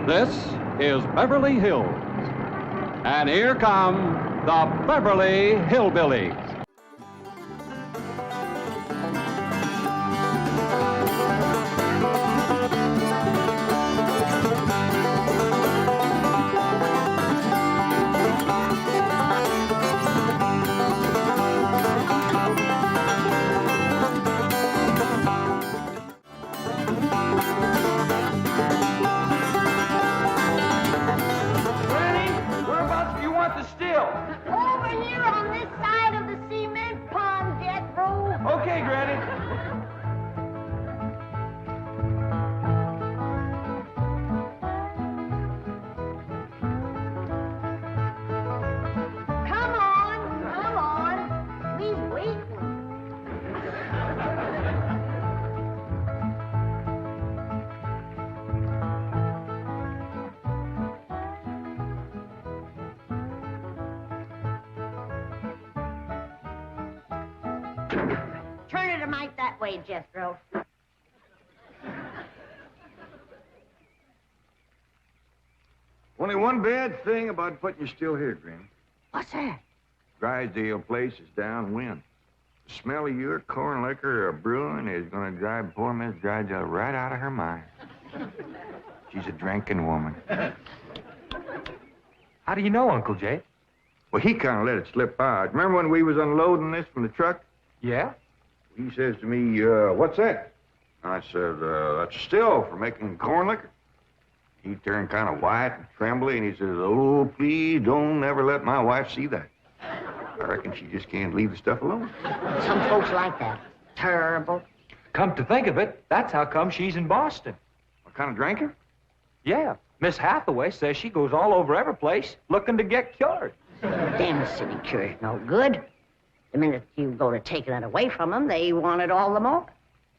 This is Beverly Hills. And here come the Beverly Hillbillies. Over here on this side of the cement pond, Jethro. Okay, Granny. Come on. We's waiting. Turn it a mite that way, Jethro. Only one bad thing about putting you still here, Granny. What's that? Drysdale place is downwind. The smell of your corn liquor brewing is going to drive poor Miss Drysdale right out of her mind. She's a drinking woman. How do you know, Uncle Jay? Well, he kind of let it slip out. Remember when we was unloading this from the truck? Yeah? He says to me, what's that? I said, that's a still for making corn liquor. He turned kind of white and trembly, and he says, oh, please don't ever let my wife see that. I reckon she just can't leave the stuff alone. Some folks like that. Terrible. Come to think of it, that's how come she's in Boston. What kind of drinker? Yeah. Miss Hathaway says she goes all over every place looking to get cured. Them city cure's no good. The minute you go to taking it away from them, they want it all the more.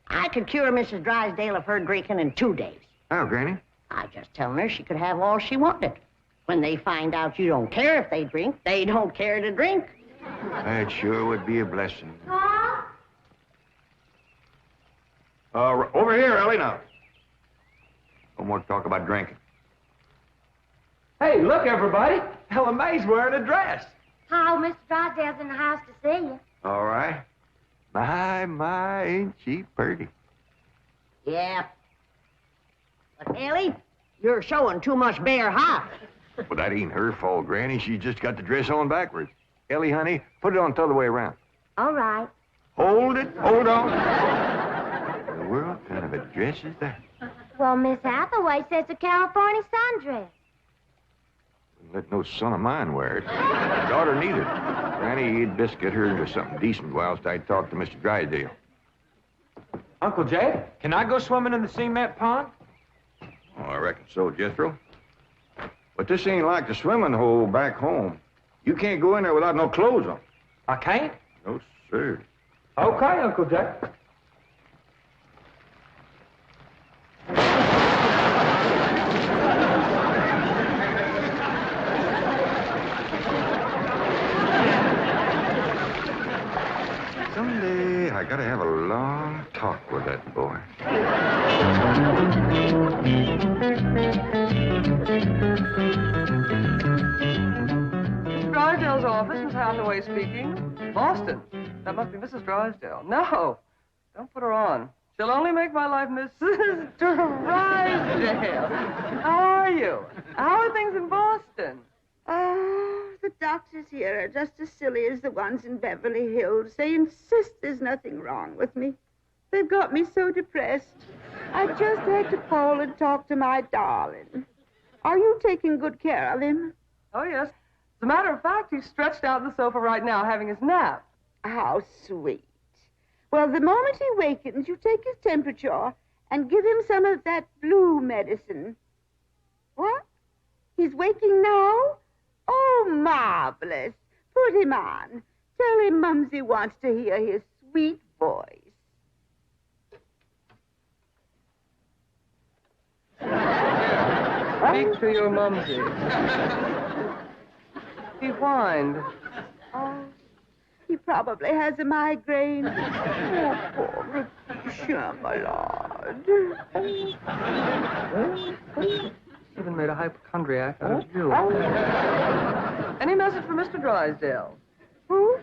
I could cure Mrs. Drysdale of her drinking in 2 days. Oh, Granny. I just telling her she could have all she wanted. When they find out you don't care if they drink, they don't care to drink. That sure would be a blessing. Huh? Over here, Ellie, now. No more talk about drinking. Hey, look, everybody. Ella Mae's wearing a dress. How, Mr. Drysdale's in the house to see you. All right. My, ain't she pretty? Yeah. But, Ellie, you're showing too much bare hide. Well, that ain't her fault, Granny. She just got the dress on backwards. Ellie, honey, put it on the other way around. All right. Hold it. Hold on. What in the world kind of a dress is that? Well, Miss Hathaway says it's a California sundress. Wouldn't let no son of mine wear it. Daughter neither. Granny, you'd best get her into something decent whilst I talk to Mr. Drysdale. Uncle Jay, can I go swimming in the cement pond? Oh, I reckon so, Jethro. But this ain't like the swimming hole back home. You can't go in there without no clothes on. I can't? No, sir. Okay, Uncle Jay. Someday I gotta have a long talk with that boy. Drysdale's office, Miss Hathaway speaking. Boston. That must be Mrs. Drysdale. No, don't put her on. She'll only make my life Mrs. Drysdale. How are you? How are things in Boston? Oh, the doctors here are just as silly as the ones in Beverly Hills. They insist there's nothing wrong with me. They've got me so depressed. I just had to call and talk to my darling. Are you taking good care of him? Oh, yes. As a matter of fact, he's stretched out on the sofa right now having his nap. How sweet. Well, the moment he wakens, you take his temperature and give him some of that blue medicine. What? He's waking now? Oh, marvelous. Put him on. Tell him Mumsy wants to hear his sweet voice. Speak to your mumsy. He whined. Oh, he probably has a migraine. Oh, poor Patricia, my lord. Even made a hypochondriac out of you. Any message for Mr. Drysdale? Who?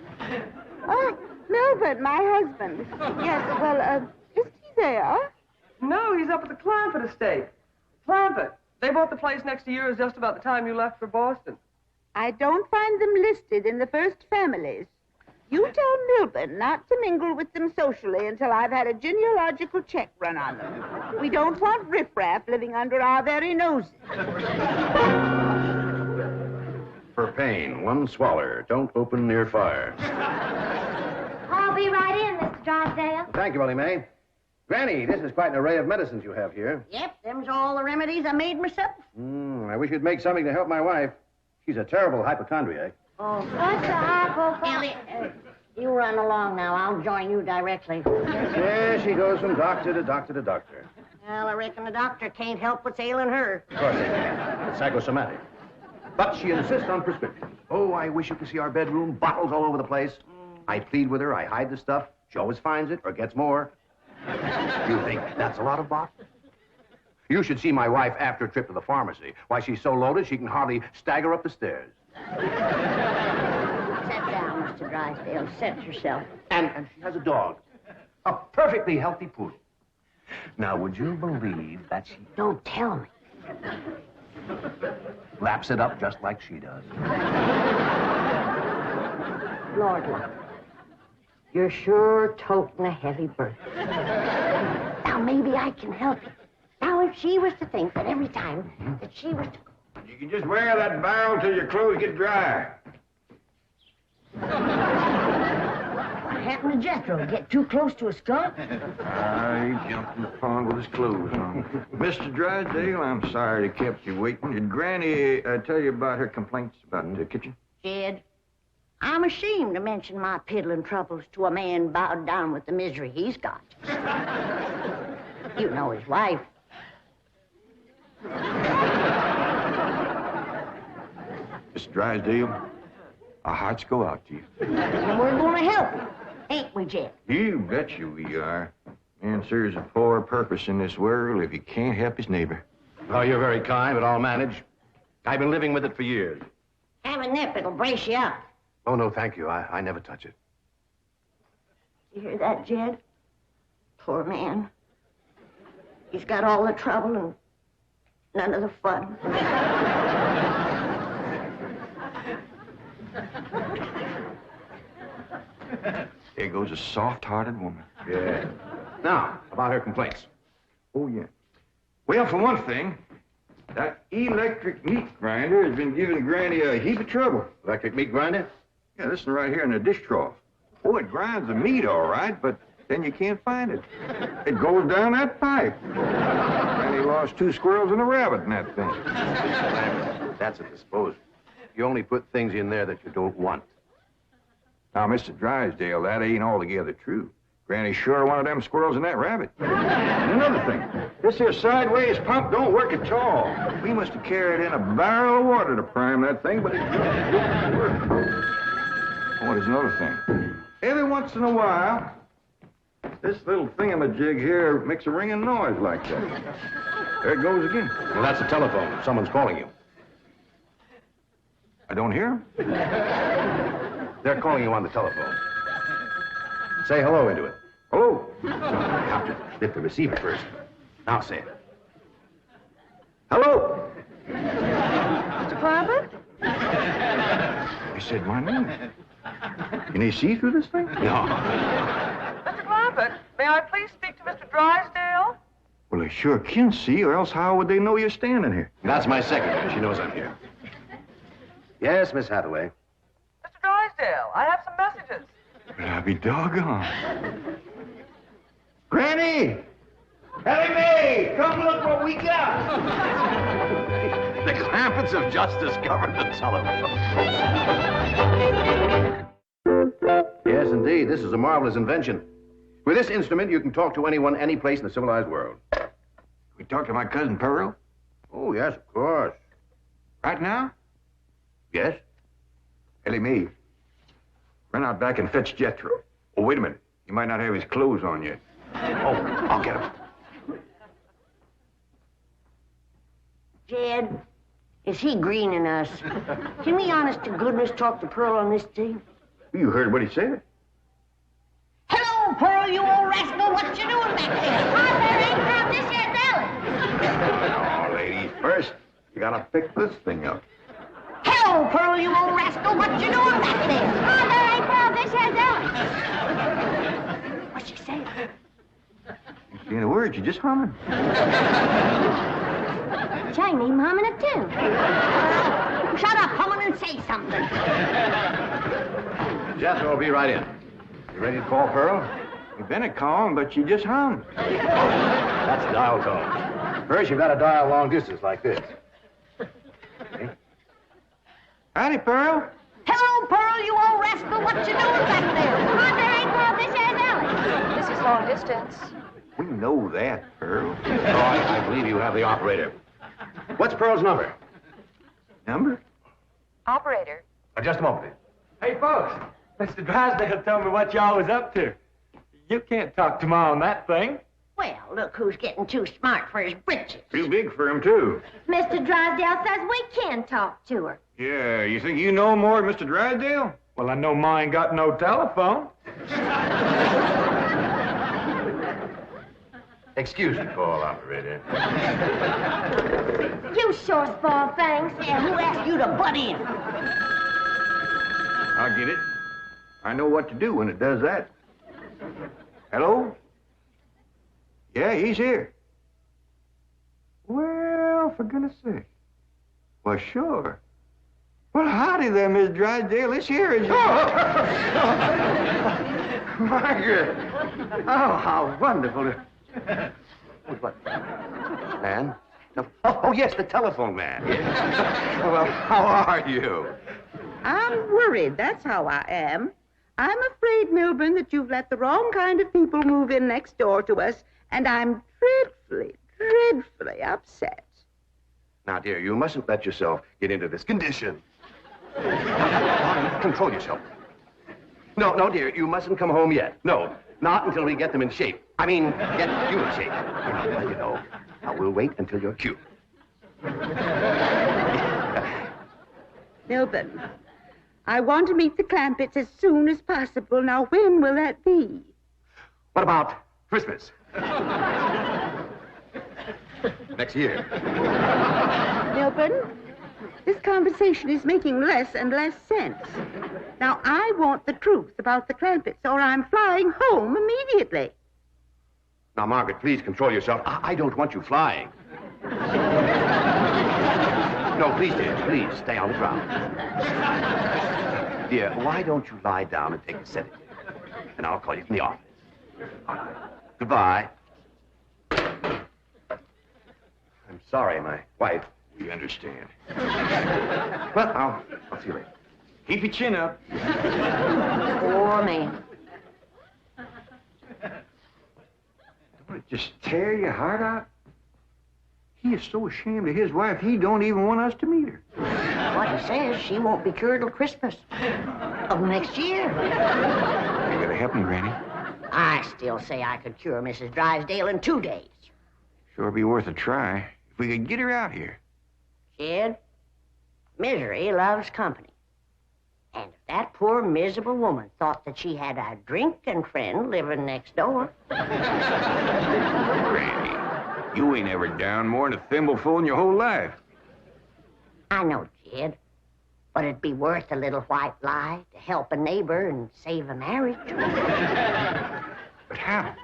Oh, Milburn, my husband. Yes, well, isn't he there? No, he's up at the Clampett estate. Clampett. They bought the place next to yours just about the time you left for Boston. I don't find them listed in the first families. You tell Milburn not to mingle with them socially until I've had a genealogical check run on them. We don't want riffraff living under our very noses. For pain, one swaller. Don't open near fire. I'll be right in, Mr. Drysdale. Thank you, Ellie Mae. Granny, this is quite an array of medicines you have here. Yep, them's all the remedies I made myself. I wish you'd make something to help my wife. She's a terrible hypochondriac. Oh, What's the hypochondriac? Ellie, you run along now. I'll join you directly. Yeah, she goes from doctor to doctor to doctor. Well, I reckon the doctor can't help what's ailing her. Of course they can. It's psychosomatic. But she insists on prescriptions. Oh, I wish you could see our bedroom. Bottles all over the place. I plead with her. I hide the stuff. She always finds it or gets more. You think that's a lot of bottles? You should see my wife after a trip to the pharmacy. Why, she's so loaded she can hardly stagger up the stairs. Sit down, Mr. Drysdale. Set yourself. And she has a dog. A perfectly healthy poodle. Now, would you believe that she Don't tell me. laps it up just like she does? Lord, love. You're sure toting a heavy burden. Now, maybe I can help you. Now, if she was to think that every time that she was to... You can just wear that barrel till your clothes get dry. What happened to Jethro? Get too close to a skunk? He jumped in the pond with his clothes on. Mr. Drysdale, I'm sorry to kept you waiting. Did Granny tell you about her complaints about the kitchen? Jed, I'm ashamed to mention my piddling troubles to a man bowed down with the misery he's got. You know his wife. Mr. Drysdale, our hearts go out to you. And we're going to help you, ain't we, Jed? You bet you we are. Man serves a poor purpose in this world if he can't help his neighbor. Oh, you're very kind, but I'll manage. I've been living with it for years. Have a nip, it'll brace you up. Oh, no, thank you. I never touch it. You hear that, Jed? Poor man. He's got all the trouble and none of the fun. There goes a soft-hearted woman. Yeah. Now, about her complaints. Oh, yeah. Well, for one thing, that electric meat grinder has been giving Granny a heap of trouble. Electric meat grinder? Yeah, this one right here in the dish trough. Oh, it grinds the meat all right, but then you can't find it. It goes down that pipe. Granny lost 2 squirrels and a rabbit in that thing. That's a disposal. You only put things in there that you don't want. Now, Mr. Drysdale, that ain't altogether true. Granny sure wanted them squirrels and that rabbit. And another thing, this here sideways pump don't work at all. We must have carried in a barrel of water to prime that thing, but it don't work. Oh, there's another thing. Every once in a while, this little thingamajig here makes a ringing noise like that. There it goes again. Well, that's the telephone. Someone's calling you. I don't hear him. They're calling you on the telephone. Say hello into it. Hello. No, you have to lift the receiver first. Now say it. Hello. Mr. Clampett? He said my name. Can he see through this thing? No. Mr. Clampett, may I please speak to Mr. Drysdale? Well, they sure can see, or else how would they know you're standing here? That's my secretary. She knows I'm here. Yes, Miss Hathaway. Mr. Drysdale, I have some messages. But I'll be doggone. Granny! Ellie Mae! Come look what we got! The Clampetts have just discovered the telephone. Yes, indeed. This is a marvelous invention. With this instrument, you can talk to anyone, any place in the civilized world. We talk to my cousin Pearl? Oh, yes, of course. Right now? Yes? Ellie Mae, run out back and fetch Jethro. Oh, wait a minute. He might not have his clothes on yet. Oh, I'll get him. Jed, is he greening us? Can we honest to goodness talk to Pearl on this tape? You heard what he said. Hello, Pearl, you old rascal. What you doing back there? Oh, there ain't Pearl. This here's Ellen. Oh, ladies first. You gotta pick this thing up. Hello, Pearl, you old rascal. What you doing back there? Oh, there ain't Pearl. This here's Ellen. What's she saying? You saying a word, you just humming. She ain't even humming a tune. Shut up, humming, and say something. Jethro will be right in. You ready to call Pearl? You've been a calling, but you just hummed. That's a dial tone. First, you've got to dial long distance like this. Okay. Howdy, Pearl. Hello, Pearl, you old rascal. What you doing back there? Oh, there ain't Pearl. This here's Ellen. This is long distance. We know that, Pearl. Oh, I believe you have the operator. What's Pearl's number? Number? Operator. Just a moment, please. Hey, folks, Mr. Drysdale told me what y'all was up to. You can't talk to Ma on that thing. Well, look who's getting too smart for his britches. Too big for him, too. Mr. Drysdale says we can talk to her. Yeah, you think you know more than Mr. Drysdale? Well, I know Ma ain't got no telephone. Excuse me, call operator. You sure spoil things. Yeah, who asked you to butt in? I'll get it. I know what to do when it does that. Hello? Yeah, he's here. Well, for goodness sake. Well, sure. Well, howdy there, Miss Drysdale. This here is... Margaret! Oh, how wonderful. What? Man? No. Oh, yes, the telephone man. Well, how are you? I'm worried, that's how I am. I'm afraid, Milburn, that you've let the wrong kind of people move in next door to us, and I'm dreadfully upset. Now, dear, you mustn't let yourself get into this condition. Control yourself. No, dear, you mustn't come home yet. No, not until we get them in shape. I mean, get you in shape. I'll let you know. Now, we'll wait until you're cute. Milburn, I want to meet the Clampetts as soon as possible. Now, when will that be? What about Christmas? Next year. Milburn, this conversation is making less and less sense. Now, I want the truth about the Clampetts, or I'm flying home immediately. Now, Margaret, please control yourself. I don't want you flying. No, please, dear, please, stay on the ground. Dear, why don't you lie down and take a sedative? And I'll call you from the office. All right. Goodbye. I'm sorry, my wife. We understand. Well, I'll see you later. Keep your chin up. Poor man. Don't it just tear your heart out? He is so ashamed of his wife, he don't even want us to meet her. What he says, she won't be cured till Christmas of next year. You gotta help me, Granny. I still say I could cure Mrs. Drysdale in 2 days. Sure be worth a try if we could get her out here. Jed, misery loves company. And if that poor, miserable woman thought that she had a drinking friend living next door... Granny, you ain't ever down more than a thimbleful in your whole life. I know, Jed, but it'd be worth a little white lie to help a neighbor and save a marriage. But how?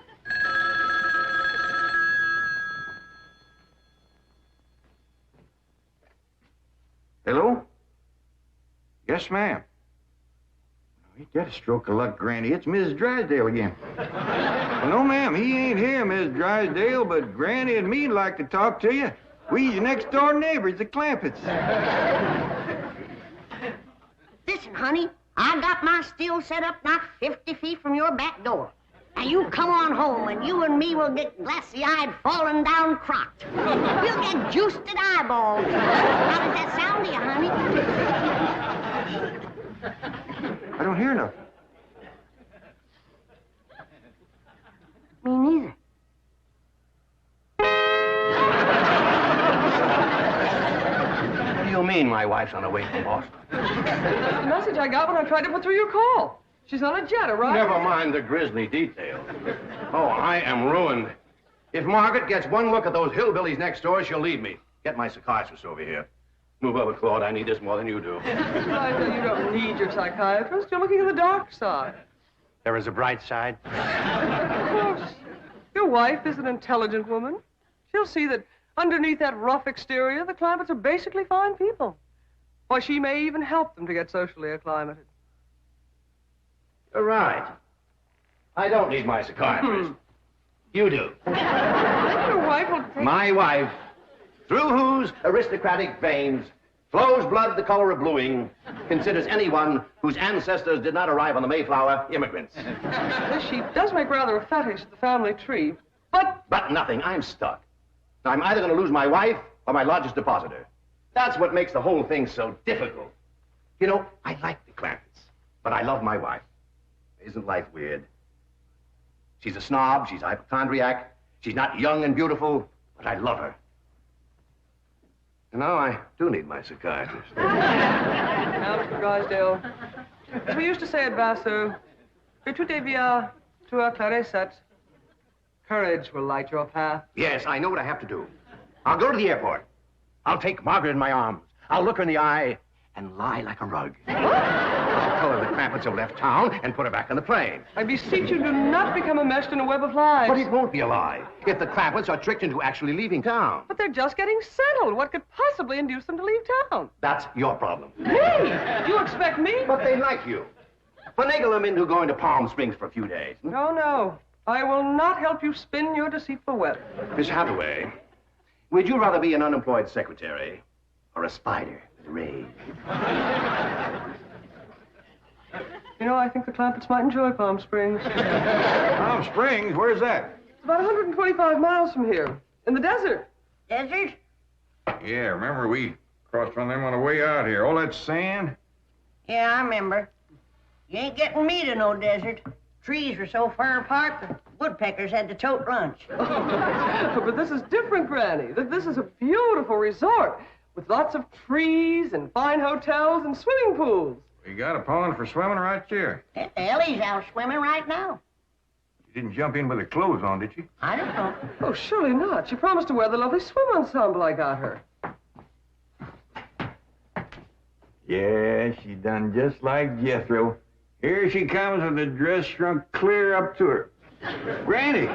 Hello? Yes, ma'am. Ain't that a stroke of luck, Granny? It's Mrs. Drysdale again. Well, no, ma'am, he ain't here, Mrs. Drysdale, but Granny and me'd like to talk to you. We your next-door neighbors, the Clampetts. Listen, honey, I got my still set up not 50 feet from your back door. Now, you come on home, and you and me will get glassy-eyed, falling down crocked. We'll get juiced-at eyeballs. How does that sound to you, honey? I don't hear nothing. Me neither. mean my wife's on her way from Boston? That's the message I got when I tried to put through your call. She's on a jet, right? Never mind the grisly details. Oh, I am ruined. If Margaret gets one look at those hillbillies next door, she'll leave me. Get my psychiatrist over here. Move over, Claude. I need this more than you do. You don't need your psychiatrist. You're looking at the dark side. There is a bright side. Of course. Your wife is an intelligent woman. She'll see that underneath that rough exterior, the Clampetts are basically fine people. Why, she may even help them to get socially acclimated. You're right. I don't need my psychiatrist. You do. Your wife will take... My wife, through whose aristocratic veins flows blood the color of bluing, considers anyone whose ancestors did not arrive on the Mayflower immigrants. She does make rather a fetish at the family tree, but... But nothing. I'm stuck. I'm either going to lose my wife or my largest depositor. That's what makes the whole thing so difficult. You know, I like the Clampetts, but I love my wife. Isn't life weird? She's a snob, she's a hypochondriac, she's not young and beautiful, but I love her. And now I do need my psychiatrist. Now, Mr. Drysdale, as we used to say at Vassar, que tout devient tout éclaircit. Courage will light your path. Yes, I know what I have to do. I'll go to the airport. I'll take Margaret in my arms. I'll look her in the eye and lie like a rug. I'll tell her the Clampetts have left town and put her back on the plane. I beseech you, do not become enmeshed in a web of lies. But it won't be a lie if the Clampetts are tricked into actually leaving town. But they're just getting settled. What could possibly induce them to leave town? That's your problem. Me? You expect me? But they like you. Finagle them into going to Palm Springs for a few days. No, no. I will not help you spin your deceitful web. Miss Hathaway, would you rather be an unemployed secretary or a spider with a rage? You know, I think the Clampetts might enjoy Palm Springs. Palm Springs? Where's that? It's about 125 miles from here, in the desert. Desert? Yeah, remember we crossed from them on the way out here. All that sand? Yeah, I remember. You ain't getting me to no desert. Trees were so far apart, the woodpeckers had to tote lunch. But this is different, Granny. This is a beautiful resort with lots of trees and fine hotels and swimming pools. We got a pond for swimming right here. Ellie's out swimming right now. You didn't jump in with her clothes on, did you? I don't know. Oh, surely not. She promised to wear the lovely swim ensemble I got her. Yeah, she done just like Jethro. Here she comes with the dress shrunk clear up to her. Granny!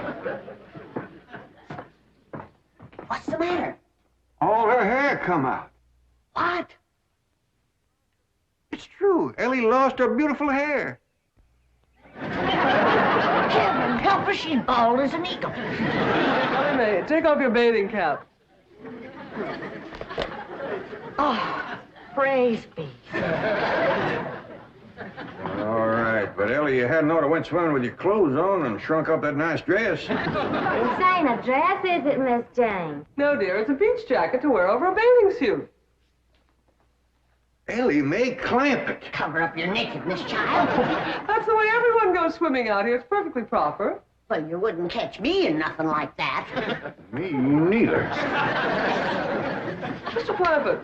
What's the matter? All her hair come out. What? It's true. Ellie lost her beautiful hair. Heaven help her, she's bald as an eagle. Ellie Mae, take off your bathing cap. Oh, praise be. All right, but Ellie, you hadn't ought to went swimming with your clothes on and shrunk up that nice dress. This ain't a dress, is it, Miss Jane? No, dear, it's a beach jacket to wear over a bathing suit. Ellie Mae Clampett. Cover up your nakedness, child. That's the way everyone goes swimming out here. It's perfectly proper. Well, you wouldn't catch me in nothing like that. Me neither. Mr. Clampett,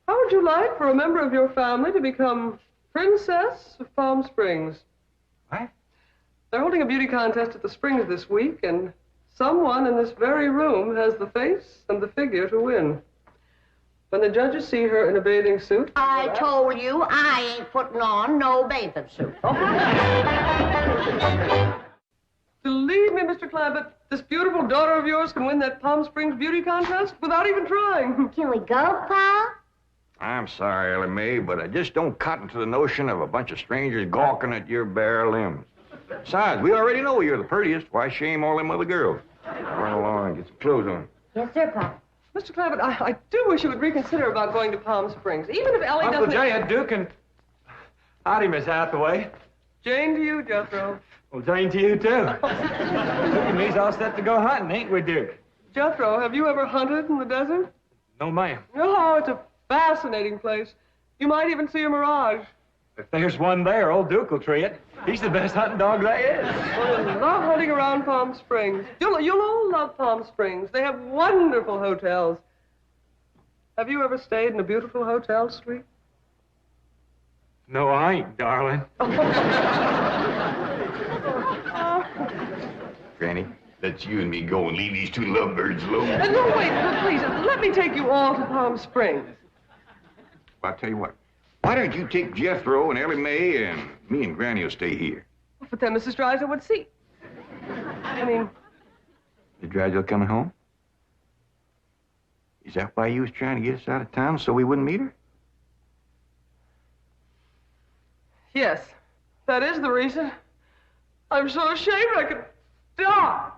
how would you like for a member of your family to become Princess of Palm Springs? What? They're holding a beauty contest at the Springs this week, and someone in this very room has the face and the figure to win. When the judges see her in a bathing suit... I told you I ain't putting on no bathing suit. Believe me, Mr. Clampett, this beautiful daughter of yours can win that Palm Springs beauty contest without even trying. Can we go, Pa? I'm sorry, Ellie Mae, but I just don't cotton to the notion of a bunch of strangers gawking at your bare limbs. Besides, we already know you're the prettiest. Why shame all them other girls? Run along and get some clothes on. Yes, sir, Pa. Mr. Clampett, I do wish you would reconsider about going to Palm Springs, even if Ellie Uncle doesn't... Jay and Duke and... Howdy, Miss Hathaway. Jane to you, Jethro. Well, Jane to you, too. Duke and me's all set to go hunting, ain't we, Duke? Jethro, have you ever hunted in the desert? No, ma'am. No, it's a fascinating place. You might even see a mirage. If there's one there, old Duke will tree it. He's the best hunting dog there is. Well, you'll love hunting around Palm Springs. You'll all love Palm Springs. They have wonderful hotels. Have you ever stayed in a beautiful hotel suite? No, I ain't, darling. Granny, let's you and me go and leave these two lovebirds alone. No, wait, please, let me take you all to Palm Springs. Well, I'll tell you what. Why don't you take Jethro and Ellie Mae, and me and Granny will stay here. But then Mrs. Drysdale would see. I mean... Is Drysdale coming home? Is that why you was trying to get us out of town, so we wouldn't meet her? Yes, that is the reason. I'm so ashamed I could die.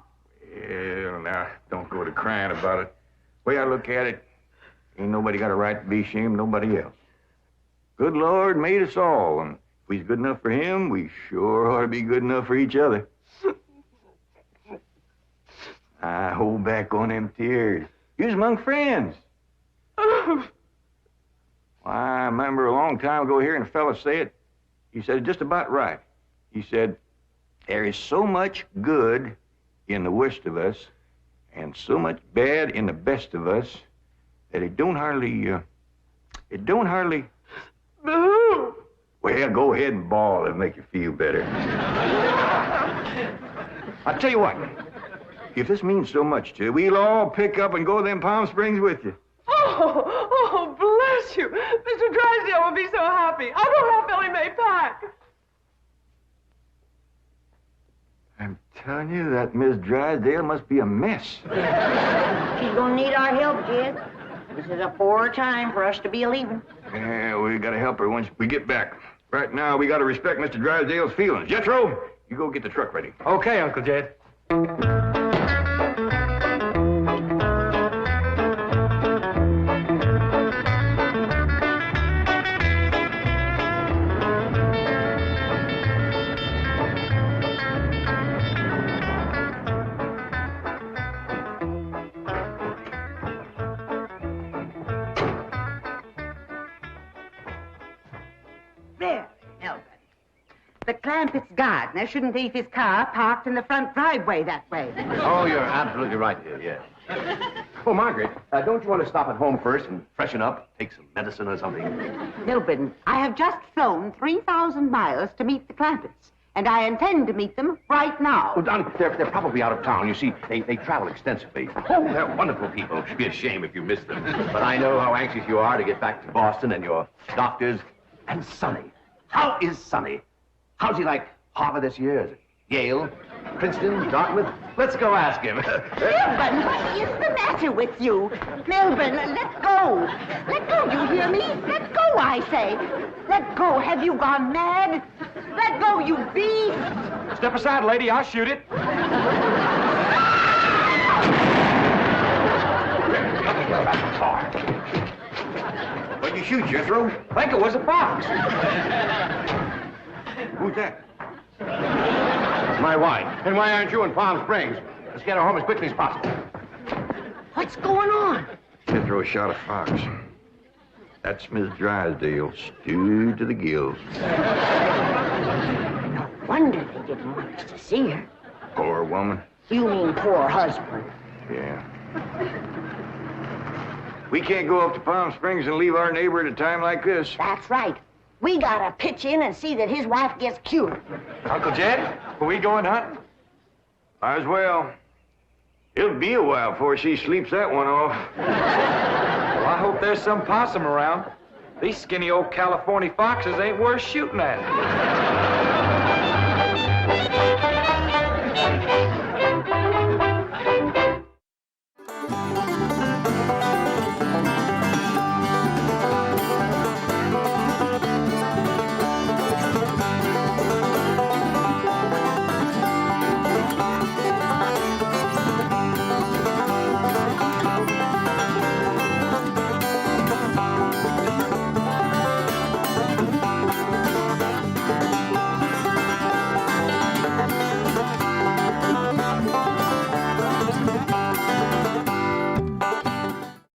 Well, now, don't go to crying about it. The way I look at it, ain't nobody got a right to be ashamed of nobody else. Good Lord made us all, and if we's good enough for him, we sure ought to be good enough for each other. I hold back on them tears. You's among friends. Well, I remember a long time ago hearing a fella say it. He said it just about right. He said, there is so much good in the worst of us and so much bad in the best of us that it don't hardly... Boo! Well, go ahead and bawl. It'll make you feel better. I'll tell you what. If this means so much to you, we'll all pick up and go to them Palm Springs with you. Oh, bless you. Mr. Drysdale will be so happy. I'll go help Ellie Mae pack. I'm telling you, that Miss Drysdale must be a mess. She's gonna need our help, kid. This is a poor time for us to be leaving. Yeah, we gotta help her once we get back. Right now, we gotta respect Mr. Drysdale's feelings. Jethro, you go get the truck ready. Okay, Uncle Jed. The Clampetts gardener shouldn't leave his car parked in the front driveway that way. Oh, you're absolutely right, dear, yes. Well, Margaret, don't you want to stop at home first and freshen up, take some medicine or something? Milburn, I have just flown 3,000 miles to meet the Clampetts, and I intend to meet them right now. Well, Donnie, they're probably out of town. You see, they travel extensively. Oh, they're wonderful people. It'd be a shame if you missed them. But I know how anxious you are to get back to Boston and your doctors. And Sonny. How is Sonny? How's he like Harvard this year? Is it Yale, Princeton, Dartmouth? Let's go ask him. Milburn, what is the matter with you? Milburn, let go. Let go, you hear me? Let go, I say. Let go. Have you gone mad? Let go, you beast. Step aside, lady. I'll shoot it. What'd you shoot, Jethro? I think it was a fox. Who's that? My wife. And why aren't you in Palm Springs? Let's get her home as quickly as possible. What's going on? Jethro shot a fox. That's Miss Drysdale, stewed to the gills. No wonder they didn't want us to see her. Poor woman. You mean poor husband. Yeah. We can't go up to Palm Springs and leave our neighbor at a time like this. That's right. We gotta pitch in and see that his wife gets cured. Uncle Jed, are we going hunting? Might as well. It'll be a while before she sleeps that one off. Well, I hope there's some possum around. These skinny old California foxes ain't worth shooting at.